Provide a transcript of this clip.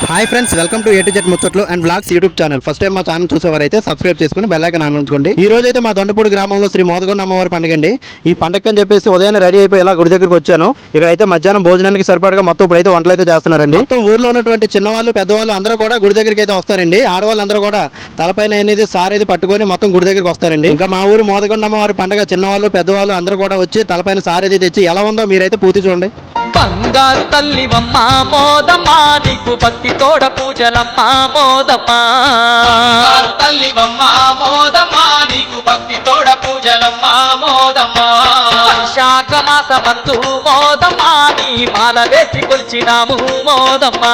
Hi friends, welcome to A to Z ముచ్చట్లు and blogs YouTube channel. First time మా channel చూసేవారైతే subscribe చేసుకుని bell icon on ఉంచుకోండి. ఈ రోజు అయితే మా దొండపూడి గ్రామంలో శ్రీ మోదకొండ అమ్మవారి పండుగ అండి. ఈ పండుగ అని చెప్పేసి ఉదయాన్నే రెడీ అయిపోయి ఇలా గుడి దగ్గరికి వచ్చాను. ఇక్కడ అయితే మధ్యాహ్నం భోజనానికి సరిపడగా మొత్తం ఇప్పుడైతే వంటలు అయితే చేస్తున్నారండి. మొత్తం ఊర్లో ఉన్నటువంటి చిన్నవాళ్ళు పెద్దవాళ్ళు అందరూ కూడా గుడి దగ్గరికి అయితే వస్తారండి. ఆడవాళ్ళు అందరూ కూడా తలపైన అనేది సారేది పట్టుకొని మొత్తం గుడి దగ్గరికి వస్తారండి. ఇంకా మా ఊరు మోదకొండ అమ్మవారి పండుగ చిన్నవాళ్ళు పెద్దవాళ్ళు అందరూ కూడా వచ్చి తలపైన సారేది తెచ్చి ఎలా ఉందో మీరైతే పూర్తి చూడండి. బంగారు తల్లివమ్మ మోదమ్మా నీకు భక్తి తోడ పూజలమ్మ మోదమ్మా. తల్లివమ్మ మోదమ్మా నీకు భక్తి తోడ పూజలమ్మ మోదమ్మా. వైశాఖ మాసమందు మోదమ్మా నీ మాల వేసి కొలిచినాము మోదమ్మా.